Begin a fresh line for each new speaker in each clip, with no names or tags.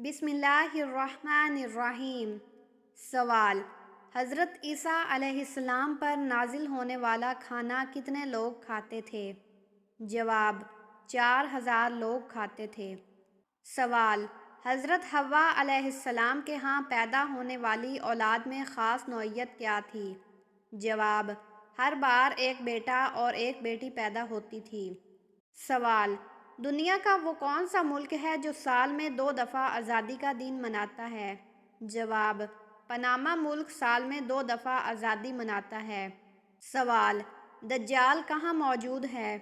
بسم اللہ الرحمن الرحیم۔ سوال: حضرت عیسیٰ علیہ السلام پر نازل ہونے والا کھانا کتنے لوگ کھاتے تھے؟ جواب: 4000 لوگ کھاتے تھے۔ سوال: حضرت حوا علیہ السلام کے ہاں پیدا ہونے والی اولاد میں خاص نوعیت کیا تھی؟ جواب: ہر بار ایک بیٹا اور ایک بیٹی پیدا ہوتی تھی۔ سوال: دنیا کا وہ کون سا ملک ہے جو سال میں 2 دفعہ آزادی کا دن مناتا ہے؟ جواب: پاناما ملک سال میں 2 دفعہ آزادی مناتا ہے۔ سوال: دجال کہاں موجود ہے؟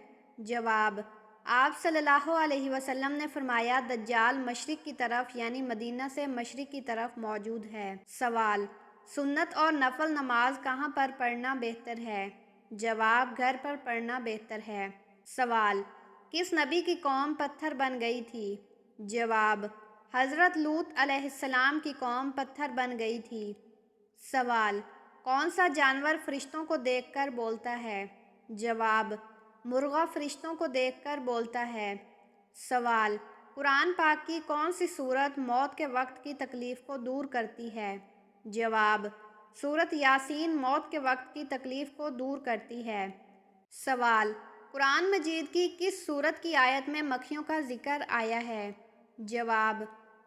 جواب: آپ صلی اللہ علیہ وسلم نے فرمایا دجال مشرق کی طرف یعنی مدینہ سے مشرق کی طرف موجود ہے۔ سوال: سنت اور نفل نماز کہاں پر پڑھنا بہتر ہے؟ جواب: گھر پر پڑھنا بہتر ہے۔ سوال: کس نبی کی قوم پتھر بن گئی تھی؟ جواب: حضرت لوط علیہ السلام کی قوم پتھر بن گئی تھی۔ سوال: کون سا جانور فرشتوں کو دیکھ کر بولتا ہے؟ جواب: مرغا فرشتوں کو دیکھ کر بولتا ہے۔ سوال: قرآن پاک کی کون سی سورت موت کے وقت کی تکلیف کو دور کرتی ہے؟ جواب: سورت یاسین موت کے وقت کی تکلیف کو دور کرتی ہے۔ سوال: قرآن مجید کی کس سورت کی آیت میں مکھیوں کا ذکر آیا ہے؟ جواب: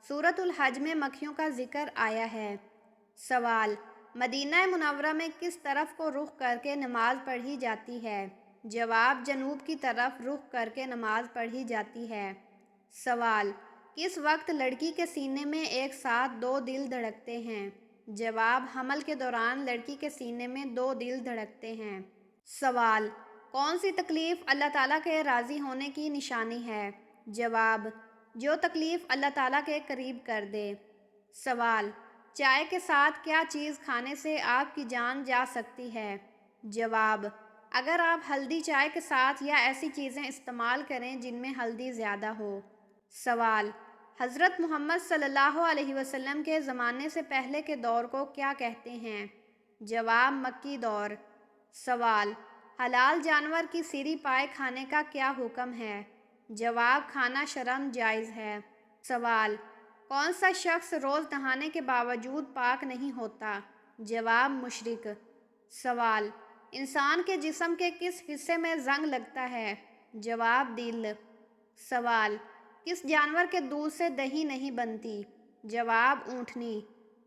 سورۃ الحج میں مکھیوں کا ذکر آیا ہے۔ سوال: مدینہ منورہ میں کس طرف کو رخ کر کے نماز پڑھی جاتی ہے؟ جواب: جنوب کی طرف رخ کر کے نماز پڑھی جاتی ہے۔ سوال: کس وقت لڑکی کے سینے میں ایک ساتھ 2 دل دھڑکتے ہیں؟ جواب: حمل کے دوران لڑکی کے سینے میں 2 دل دھڑکتے ہیں۔ سوال: کون سی تکلیف اللہ تعالیٰ کے راضی ہونے کی نشانی ہے؟ جواب: جو تکلیف اللہ تعالیٰ کے قریب کر دے۔ سوال: چائے کے ساتھ کیا چیز کھانے سے آپ کی جان جا سکتی ہے؟ جواب: اگر آپ ہلدی چائے کے ساتھ یا ایسی چیزیں استعمال کریں جن میں ہلدی زیادہ ہو۔ سوال: حضرت محمد صلی اللہ علیہ وسلم کے زمانے سے پہلے کے دور کو کیا کہتے ہیں؟ جواب: مکی دور۔ سوال: حلال جانور کی سیری پائے کھانے کا کیا حکم ہے؟ جواب: کھانا شرم جائز ہے۔ سوال: کون سا شخص روز نہانے کے باوجود پاک نہیں ہوتا؟ جواب: مشرک۔ سوال: انسان کے جسم کے کس حصے میں زنگ لگتا ہے؟ جواب: دل۔ سوال: کس جانور کے دودھ سے دہی نہیں بنتی؟ جواب: اونٹنی۔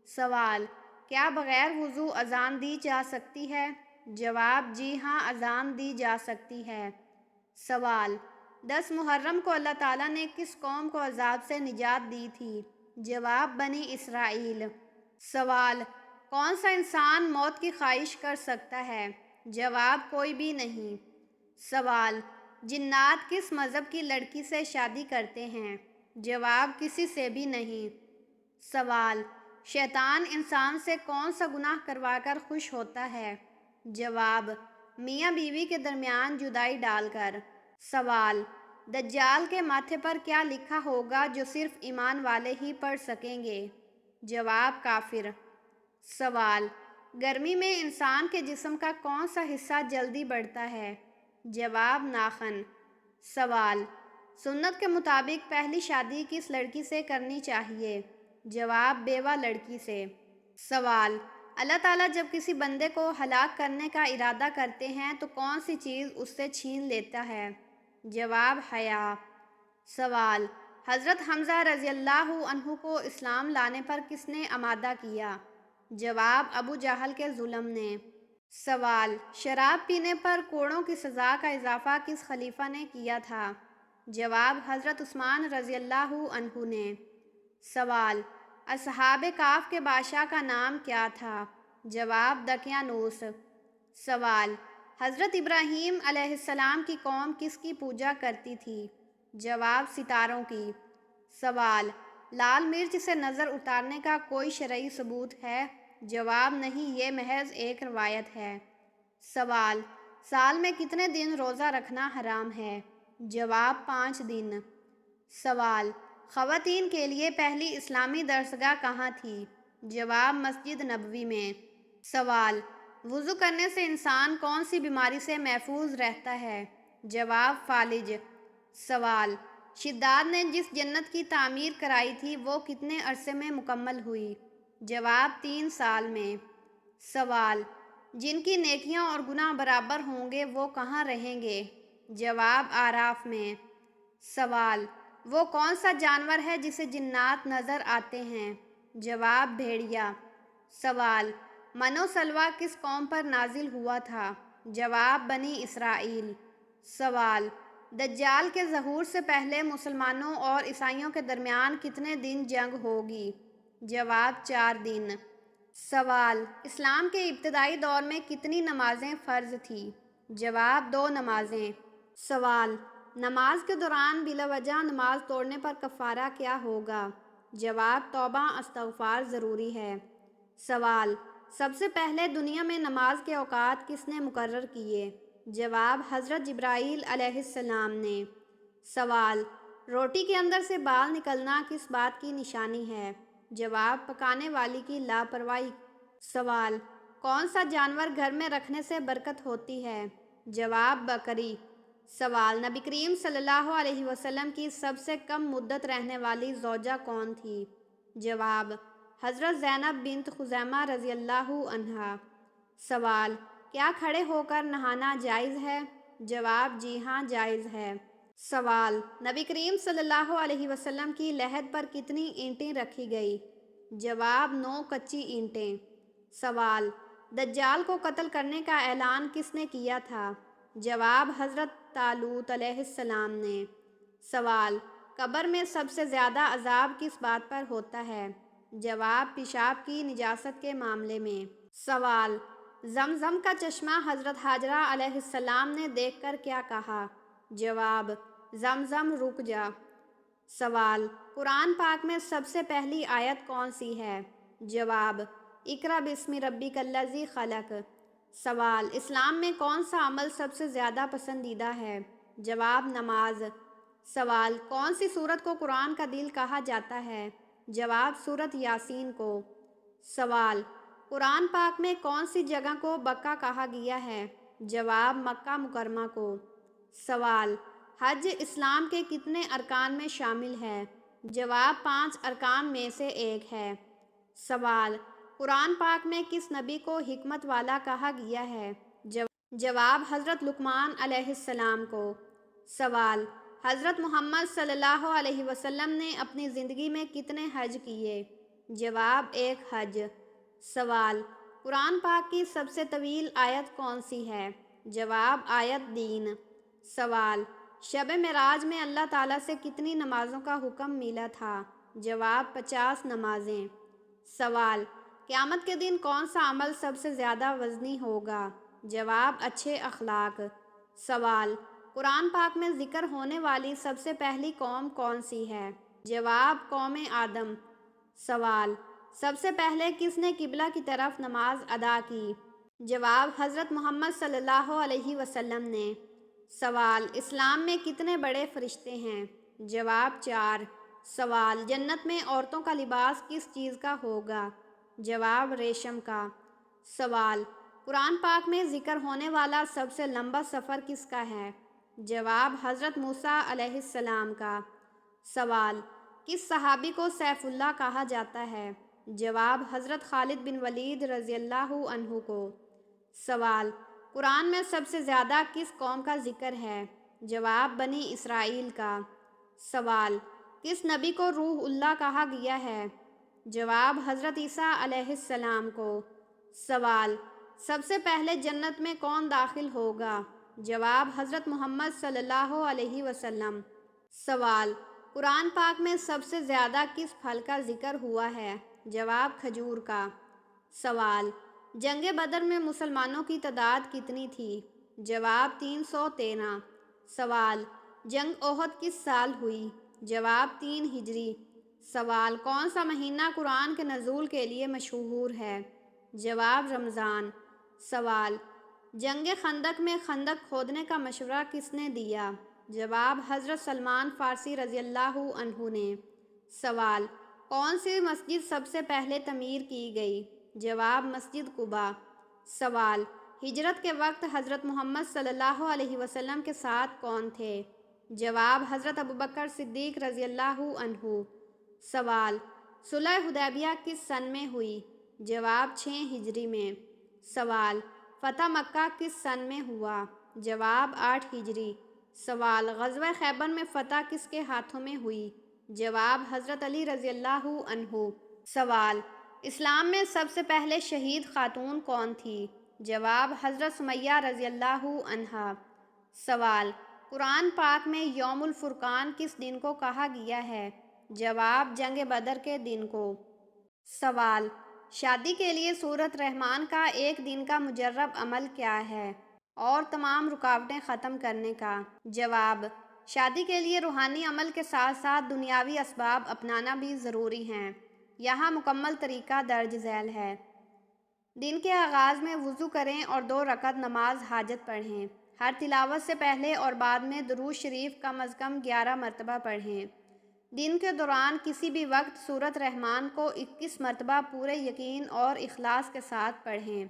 سوال: کیا بغیر وضو اذان دی جا سکتی ہے؟ جواب: جی ہاں، اذان دی جا سکتی ہے۔ سوال: 10 محرم کو اللہ تعالیٰ نے کس قوم کو عذاب سے نجات دی تھی؟ جواب: بنی اسرائیل۔ سوال: کون سا انسان موت کی خواہش کر سکتا ہے؟ جواب: کوئی بھی نہیں۔ سوال: جنات کس مذہب کی لڑکی سے شادی کرتے ہیں؟ جواب: کسی سے بھی نہیں۔ سوال: شیطان انسان سے کون سا گناہ کروا کر خوش ہوتا ہے؟ جواب: میاں بیوی کے درمیان جدائی ڈال کر۔ سوال: دجال کے ماتھے پر کیا لکھا ہوگا جو صرف ایمان والے ہی پڑھ سکیں گے؟ جواب: کافر۔ سوال: گرمی میں انسان کے جسم کا کون سا حصہ جلدی بڑھتا ہے؟ جواب: ناخن۔ سوال: سنت کے مطابق پہلی شادی کس لڑکی سے کرنی چاہیے؟ جواب: بیوہ لڑکی سے۔ سوال: اللہ تعالیٰ جب کسی بندے کو ہلاک کرنے کا ارادہ کرتے ہیں تو کون سی چیز اس سے چھین لیتا ہے؟ جواب: حیا۔ سوال: حضرت حمزہ رضی اللہ عنہ کو اسلام لانے پر کس نے آمادہ کیا؟ جواب: ابو جہل کے ظلم نے۔ سوال: شراب پینے پر کوڑوں کی سزا کا اضافہ کس خلیفہ نے کیا تھا؟ جواب: حضرت عثمان رضی اللہ عنہ نے۔ سوال: اصحاب کہف کے بادشاہ کا نام کیا تھا؟ جواب: دقیانوس۔ سوال: حضرت ابراہیم علیہ السلام کی قوم کس کی پوجا کرتی تھی؟ جواب: ستاروں کی۔ سوال: لال مرچ سے نظر اتارنے کا کوئی شرعی ثبوت ہے؟ جواب: نہیں، یہ محض ایک روایت ہے۔ سوال: سال میں کتنے دن روزہ رکھنا حرام ہے؟ جواب: 5 دن۔ سوال: خواتین کے لیے پہلی اسلامی درسگاہ کہاں تھی؟ جواب: مسجد نبوی میں۔ سوال: وضو کرنے سے انسان کون سی بیماری سے محفوظ رہتا ہے؟ جواب: فالج۔ سوال: شداد نے جس جنت کی تعمیر کرائی تھی وہ کتنے عرصے میں مکمل ہوئی؟ جواب 3 سال میں۔ سوال، جن کی نیکیاں اور گناہ برابر ہوں گے وہ کہاں رہیں گے؟ جواب اعراف میں۔ سوال، وہ کون سا جانور ہے جسے جنات نظر آتے ہیں؟ جواب بھیڑیا۔ سوال، من و سلویٰ کس قوم پر نازل ہوا تھا؟ جواب بنی اسرائیل۔ سوال، دجال کے ظہور سے پہلے مسلمانوں اور عیسائیوں کے درمیان کتنے دن جنگ ہوگی؟ جواب 4 دن۔ سوال، اسلام کے ابتدائی دور میں کتنی نمازیں فرض تھیں؟ جواب 2 نمازیں۔ سوال، نماز کے دوران بلا وجہ نماز توڑنے پر کفارہ کیا ہوگا؟ جواب توبہ استغفار ضروری ہے۔ سوال، سب سے پہلے دنیا میں نماز کے اوقات کس نے مقرر کیے؟ جواب حضرت جبرائیل علیہ السلام نے۔ سوال، روٹی کے اندر سے بال نکلنا کس بات کی نشانی ہے؟ جواب پکانے والی کی لاپرواہی۔ سوال، کون سا جانور گھر میں رکھنے سے برکت ہوتی ہے؟ جواب بکری۔ سوال، نبی کریم صلی اللہ علیہ وسلم کی سب سے کم مدت رہنے والی زوجہ کون تھی؟ جواب حضرت زینب بنت خزیمہ رضی اللہ عنہا۔ سوال، کیا کھڑے ہو کر نہانا جائز ہے؟ جواب جی ہاں جائز ہے۔ سوال، نبی کریم صلی اللہ علیہ وسلم کی لحد پر کتنی اینٹیں رکھی گئی؟ جواب 9 کچی اینٹیں۔ سوال، دجال کو قتل کرنے کا اعلان کس نے کیا تھا؟ جواب حضرت طالوت علیہ السلام نے۔ سوال، قبر میں سب سے زیادہ عذاب کس بات پر ہوتا ہے؟ جواب پیشاب کی نجاست کے معاملے میں۔ سوال، زمزم کا چشمہ حضرت حاجرہ علیہ السلام نے دیکھ کر کیا کہا؟ جواب زمزم رک جا۔ سوال، قرآن پاک میں سب سے پہلی آیت کون سی ہے؟ جواب اقرأ بسم ربک الذی خلق۔ سوال، اسلام میں کون سا عمل سب سے زیادہ پسندیدہ ہے؟ جواب نماز۔ سوال، کون سی سورت کو قرآن کا دل کہا جاتا ہے؟ جواب سورت یاسین کو۔ سوال، قرآن پاک میں کون سی جگہ کو بکہ کہا گیا ہے؟ جواب مکہ مکرمہ کو۔ سوال، حج اسلام کے کتنے ارکان میں شامل ہے؟ جواب 5 ارکان میں سے ایک ہے۔ سوال، قرآن پاک میں کس نبی کو حکمت والا کہا گیا ہے؟ جواب حضرت لقمان علیہ السلام کو۔ سوال، حضرت محمد صلی اللہ علیہ وسلم نے اپنی زندگی میں کتنے حج کیے؟ جواب 1 حج۔ سوال، قرآن پاک کی سب سے طویل آیت کون سی ہے؟ جواب آیت دین۔ سوال، شب معراج میں اللہ تعالیٰ سے کتنی نمازوں کا حکم ملا تھا؟ جواب 50 نمازیں۔ سوال، قیامت کے دن کون سا عمل سب سے زیادہ وزنی ہوگا؟ جواب اچھے اخلاق۔ سوال، قرآن پاک میں ذکر ہونے والی سب سے پہلی قوم کون سی ہے؟ جواب قوم آدم۔ سوال، سب سے پہلے کس نے قبلہ کی طرف نماز ادا کی؟ جواب حضرت محمد صلی اللہ علیہ وسلم نے۔ سوال، اسلام میں کتنے بڑے فرشتے ہیں؟ جواب 4۔ سوال، جنت میں عورتوں کا لباس کس چیز کا ہوگا؟ جواب ریشم کا۔ سوال، قرآن پاک میں ذکر ہونے والا سب سے لمبا سفر کس کا ہے؟ جواب حضرت موسیٰ علیہ السلام کا۔ سوال، کس صحابی کو سیف اللہ کہا جاتا ہے؟ جواب حضرت خالد بن ولید رضی اللہ عنہ کو۔ سوال، قرآن میں سب سے زیادہ کس قوم کا ذکر ہے؟ جواب بنی اسرائیل کا۔ سوال، کس نبی کو روح اللہ کہا گیا ہے؟ جواب حضرت عیسیٰ علیہ السلام کو۔ سوال، سب سے پہلے جنت میں کون داخل ہوگا؟ جواب حضرت محمد صلی اللہ علیہ وسلم۔ سوال، قرآن پاک میں سب سے زیادہ کس پھل کا ذکر ہوا ہے؟ جواب کھجور کا۔ سوال، جنگ بدر میں مسلمانوں کی تعداد کتنی تھی؟ جواب 313۔ سوال، جنگ احد کس سال ہوئی؟ جواب 3 ہجری۔ سوال، کون سا مہینہ قرآن کے نزول کے لیے مشہور ہے؟ جواب رمضان۔ سوال، جنگ خندق میں خندق کھودنے کا مشورہ کس نے دیا؟ جواب حضرت سلمان فارسی رضی اللہ عنہ نے۔ سوال، کون سی مسجد سب سے پہلے تعمیر کی گئی؟ جواب مسجد قباء۔ سوال، ہجرت کے وقت حضرت محمد صلی اللہ علیہ وسلم کے ساتھ کون تھے؟ جواب حضرت ابوبکر صدیق رضی اللہ عنہ۔ سوال صلح حدیبیہ کس سن میں ہوئی؟ جواب 6 ہجری میں۔ سوال فتح مکہ کس سن میں ہوا؟ جواب 8 ہجری۔ سوال غزوہ خیبر میں فتح کس کے ہاتھوں میں ہوئی؟ جواب حضرت علی رضی اللہ عنہ۔ سوال اسلام میں سب سے پہلے شہید خاتون کون تھی؟ جواب حضرت سمیہ رضی اللہ عنہا۔ سوال قرآن پاک میں یوم الفرقان کس دن کو کہا گیا ہے؟ جواب جنگ بدر کے دن کو۔ سوال شادی کے لیے سورۃ رحمان کا ایک دن کا مجرب عمل کیا ہے اور تمام رکاوٹیں ختم کرنے کا؟ جواب شادی کے لیے روحانی عمل کے ساتھ ساتھ دنیاوی اسباب اپنانا بھی ضروری ہیں۔ یہاں مکمل طریقہ درج ذیل ہے۔ دن کے آغاز میں وضو کریں اور 2 رکعت نماز حاجت پڑھیں۔ ہر تلاوت سے پہلے اور بعد میں درود شریف کم از کم 11 مرتبہ پڑھیں۔ دن کے دوران کسی بھی وقت سورۃ رحمان کو 21 مرتبہ پورے یقین اور اخلاص کے ساتھ پڑھیں۔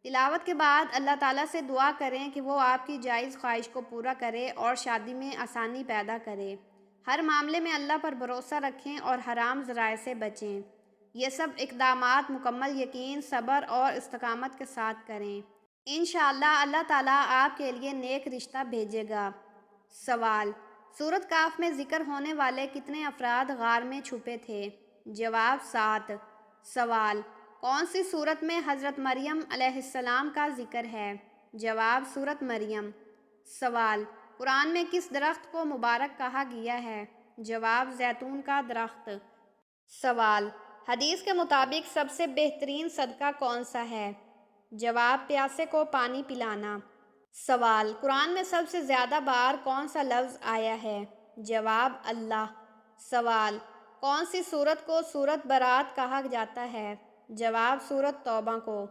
تلاوت کے بعد اللہ تعالیٰ سے دعا کریں کہ وہ آپ کی جائز خواہش کو پورا کرے اور شادی میں آسانی پیدا کرے۔ ہر معاملے میں اللہ پر بھروسہ رکھیں اور حرام ذرائع سے بچیں۔ یہ سب اقدامات مکمل یقین، صبر اور استقامت کے ساتھ کریں۔ انشاءاللہ اللہ تعالیٰ آپ کے لیے نیک رشتہ بھیجے گا۔ سوال سورۃ کاف میں ذکر ہونے والے کتنے افراد غار میں چھپے تھے؟ جواب 7۔ سوال کون سی سورت میں حضرت مریم علیہ السلام کا ذکر ہے؟ جواب سورۃ مریم۔ سوال قرآن میں کس درخت کو مبارک کہا گیا ہے؟ جواب زیتون کا درخت۔ سوال حدیث کے مطابق سب سے بہترین صدقہ کون سا ہے؟ جواب پیاسے کو پانی پلانا۔ سوال قرآن میں سب سے زیادہ بار کون سا لفظ آیا ہے؟ جواب اللہ۔ سوال کون سی سورت کو سورۃ برات کہا جاتا ہے؟ جواب سورۃ توبہ کو۔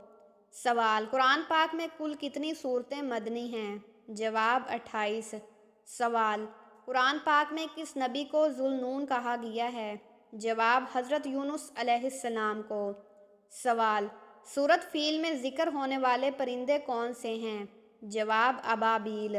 سوال قرآن پاک میں کل کتنی سورتیں مدنی ہیں؟ جواب 28۔ سوال قرآن پاک میں کس نبی کو ذوالنون کہا گیا ہے؟ جواب حضرت یونس علیہ السلام کو۔ سوال سورۃ فیل میں ذکر ہونے والے پرندے کون سے ہیں؟ جواب ابابیل۔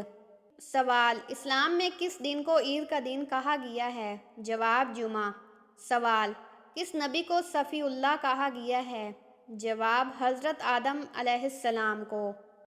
سوال اسلام میں کس دن کو عید کا دن کہا گیا ہے؟ جواب جمعہ۔ سوال کس نبی کو صفی اللہ کہا گیا ہے؟ جواب حضرت آدم علیہ السلام کو۔